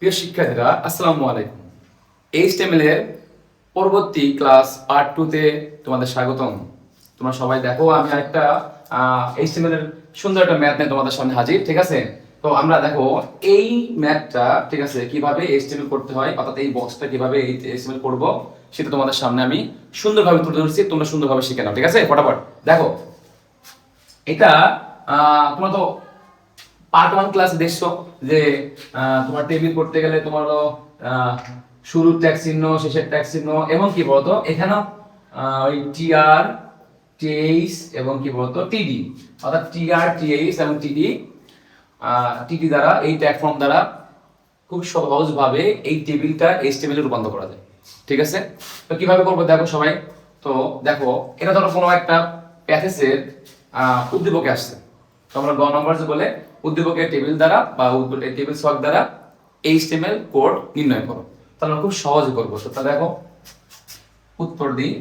প্রিয় শিক্ষার্থীরা, আসসালামু আলাইকুম। এইচটিএমএল এর পরবর্তী ক্লাস পার্ট 2 তে তোমাদের স্বাগতম। তোমরা সবাই দেখো, আমি আরেকটা এইচটিএমএল এর সুন্দর একটা ম্যাথ নিয়ে তোমাদের সামনে হাজির। ঠিক আছে, তো আমরা দেখো এই ম্যাথটা, ঠিক আছে, কিভাবে এইচটিএমএল করতে হয়, অর্থাৎ এই বক্সটা কিভাবে এইচটিএমএল করব সেটা তোমাদের সামনে আমি সুন্দরভাবে তুলে ধরছি। তোমরা সুন্দরভাবে শিখে নাও। ঠিক আছে, ফটাফট দেখো। এটা তোমরা তো পার্ট 1 ক্লাসে দেখছো যে তোমার টেবিল করতে গেলে তোমার শুরুর ট্যাগ চিহ্ন, শেষের ট্যাগ চিহ্ন, এবং কি বলতো এখানে ওই টিআর, টিএইচ এবং কি বলতো টিডি, অর্থাৎ টিআর, টিএইচ এবং টিডি, টিডি দ্বারা, এই ট্যাগ ফর্ম দ্বারা খুব সহজভাবে এই টেবিলটা এইচটিএমএল এ রূপান্তর করা যায়। ঠিক আছে, তো কিভাবে করবো দেখো সবাই। তো দেখো, এটা ধরো কোনো একটা প্যাকেজের উদ্দীপকে আসছে, তো আমরা গ নম্বর যে বলে উদ্দীপকের টেবিল দ্বারা বা টেবিল ছক দ্বারা এইচটিএমএল কোড নির্ণয় করো। তাহলে আমরা খুব সহজে করবো। তো তাহলে দেখো উত্তর দিই।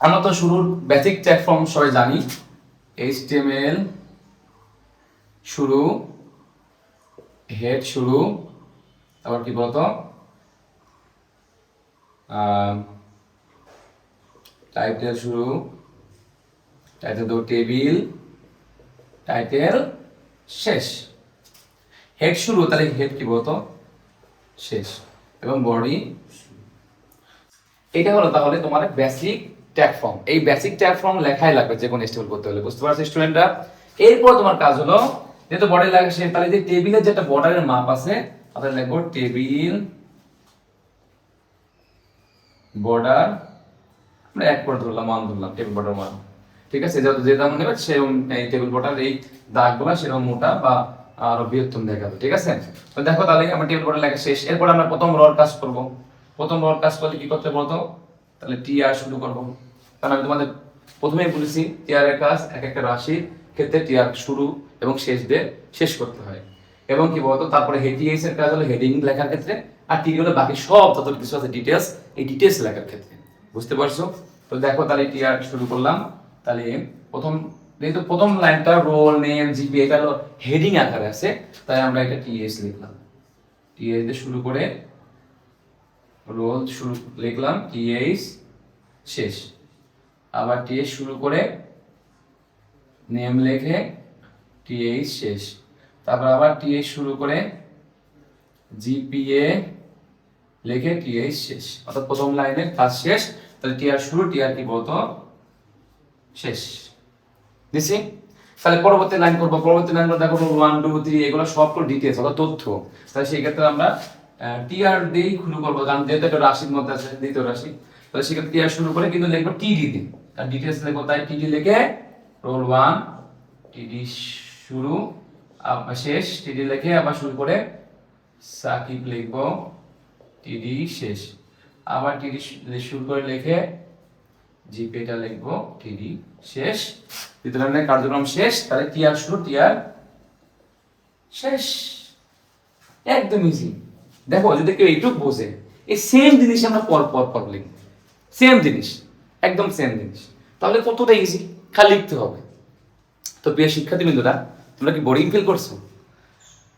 আমরা তো শুরুর বেসিক ট্যাগ ফর্ম সবাই জানি, এইচটিএমএল শুরু, হেড শুরু, তারপর কি বলতো টাইটেল শুরু, টাইটেল দেবো টেবিল, টাইটেল শেষ। হেড শুরু, তাহলে হেড কি বলতো শেষ, এবং বডি। এটা হলো তাহলে তোমার বেসিক ট্যাগ ফর্ম। এই বেসিক ট্যাগ ফর্ম লেখাই লাগবে যে কোনো স্টেবল করতে হলে, বুঝতে পারছো স্টুডেন্টরা। এরপর তোমার কাজ হলো, যেহেতু বডি লাগে সে, তাহলে যে টেবিলের যেটা বর্ডারের মাপ আছে, তাহলে লিখবো টেবিল বর্ডার, আমরা এক করে ধরলাম, মান ধরলাম টেবিল বর্ডার মান। ঠিক আছে, যে দাম নেবে সেরকম এই টেবিল বর্ডার এই দাগগুলো সেরকম মোটা বা আরো বৃহত্তম দেখাবে। ঠিক আছে, তো দেখো তাহলে আমার টেবিল বর্ডার লেখা শেষ। এরপর আমরা প্রথম রর কাজ করব। প্রথম রর কাজ করলে কি করতে বলতো, তাহলে টি আর শুরু করব। কারণ আমি তোমাদের প্রথমেই বলেছি টি আর এর কাজ এক একটা রাশির ক্ষেত্রে টি আর শুরু এবং শেষ দিয়ে শেষ করতে হয়। এবং কি বলতো তারপরে হেডিএস এর কাজ হলো হেডিং লেখার ক্ষেত্রে, আর টি হলো বাকি সব যত কিছু আছে ডিটেইলস, এই ডিটেইলস লেখার ক্ষেত্রে। বুঝতে পারছো? তো দেখো তাহলে টি আর শুরু করলাম। তাহলে প্রথম, যেহেতু প্রথম লাইনটা রোল নেম জিপি এটা হলো হেডিং আকারে আছে, তাই আমরা এটা টিএস লিখলাম। টিএস দিয়ে শুরু করে রোল শুরু লিখলাম, টিএস শেষ। আবার টিএস শুরু করে নেম লিখে টিএস শেষ। তারপর আবার টিএস শুরু করে জিপিএ লিখে টিএস শেষ। অর্থাৎ প্রথম লাইনের কাজ শেষ। তাহলে টিআর শুরু, টিআর কি বলতো শেষ দিছি। তাহলে পরবর্তী লাইন করবো। পরবর্তী লাইন দেখো 1 2 3 এগুলো সবগুলো ডিটেইলস অর্থাৎ তথ্য। তাহলে সেই ক্ষেত্রে আমরা টিআর দিয়ে শুরু করবো, কারণ যেহেতু একটা রাশির মধ্যে আছে, দ্বিতীয় রাশি। তাহলে সেক্ষেত্রে টিআর শুরু করে কিন্তু লিখবো টিডি দিয়ে, কারণ ডিটেইলস লিখবো, তাই টিডি লিখে রোল 1 টিডি শুরু শেষ, টিডি লিখে আবার শুরু করে সাকিব লিখবো টিডি শেষ। আবার টিডি শুরু করে লিখে জিপিটা লিখবো টিডি শেষ। দ্বিতীয় লাইনের কার্যক্রম শেষ। তাহলে টিআর শুরু, টিআর শেষ। একদম ইজি। দেখো যদি কেউ এইটুক বোঝে, এই সেম জিনিস আমরা পর পর পর লিখব, সেম জিনিস, একদম সেম জিনিস, তাহলে কতটা ইজি, খালি লিখতে হবে। তো প্রিয় শিক্ষার্থীবৃন্দরা, তোমরা কি বোরিং ফিল করছো?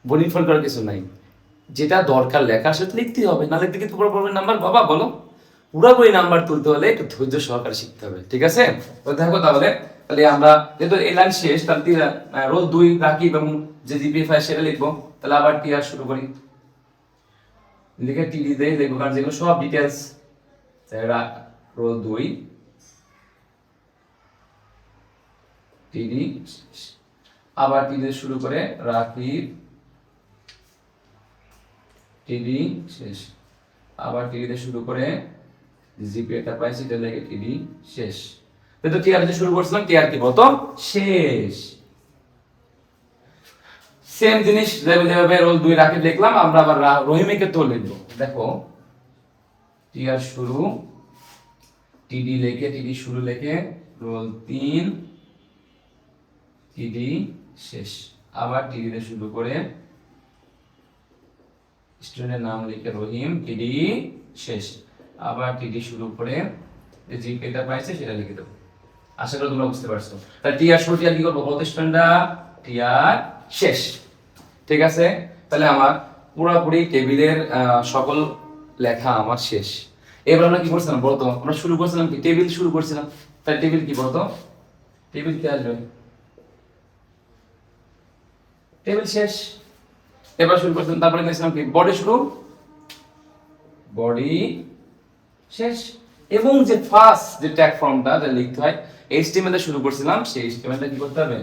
বোরিং ফিল করার কিছু নাই। যেটা দরকার লেখা সেটা লিখতেই হবে, না লিখতে কি পুরো পড়বেন নাম্বার বাবা বলো? পুরোপুরি নাম্বার তুলতে হলে একটু ধৈর্য সহকারে শিখতে হবে। ঠিক আছে, তো দেখো তাহলে আমরা যেহেতু এই লাইন শেষ, তাহলে রোল 2 রাকিব এবং যে জিপিএফআই সেটা লিখবো। তাহলে আবার টিআর শুরু করি, লিখে টিডি দিয়ে লিখবো, কারণ যেগুলো সব ডিটেলস। রোল 2 টিডি, আবার টিডি শুরু করে রাকিব টিডি শেষ। আবার টিডি দিয়ে শুরু করে জিপি এটা পাইছি, এটা লিখে টিডি শেষ। তো টিআর দিয়ে শুরু করছিলাম, টিআর কি বলতো শেষ। সেম জিনিস যেভাবে রোল 2 রাকিব লিখলাম, আমরা আবার রহিমের তো লিখবো। দেখো টিআর শুরু, টিডি লিখে টিডি শুরু লিখে রোল 3 টিডি শেষ। আবার টিডি দিয়ে শুরু করে স্টুডেন্টের নাম লিখে রহিম টিডি শেষ। আবার টিডি শুরু করে জিপিটা পাইছে সেটা লিখে দেবো। আশা করি তোমরা বুঝতে পারছো। তাহলে টিআর শুরু, টিআর কি করবো বলতে স্টুডেন্টরা, টিআর শেষ। ঠিক আছে, তাহলে আমার পুরোপুরি টেবিলের সকল লেখা আমার শেষ। এবার আমরা কি করছিলাম বলতো, আমরা শুরু করছিলাম কি, টেবিল শুরু করছিলাম, তাই টেবিল কি বলতো, টেবিল কি আসবে, টেবিল শেষ। এবার শুরু করছিলাম, তারপরে গেছিলাম কি, বডি শুরু, বডি শেষ। এবং যে ফার্স্ট যে ট্যাগ ফর্মটা যা লিখতে হয় এইচটিএমএল এ শুরু করছিলাম, সেই এইচটিএমএলটা কি করতে হবে,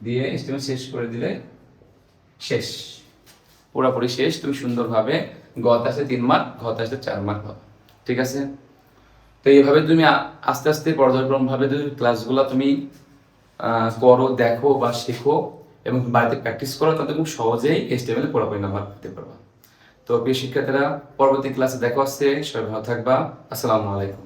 দিয়ে এইচটিএমএল শেষ করে দিলে শেষ, পুরোপুরি শেষ। তুমি সুন্দরভাবে গতে আসলে 3 মার্ক, ঘতে আসলে 4 মার্ক পাবে। ঠিক আছে? তো এইভাবে তুমি আস্তে আস্তে পর্যায়ক্রমভাবে যদি ক্লাসগুলো তুমি করো, দেখো বা শেখো এবং বাড়িতে প্র্যাকটিস করো, তাহলে খুব সহজেই এইচটিএমএল পুরোপুরি নাম্বার পেতে পারবা। তো প্রিয় শিক্ষার্থীরা, পরবর্তী ক্লাসে দেখা হচ্ছে, সবাই ভালো থাকবা। আসসালামু আলাইকুম।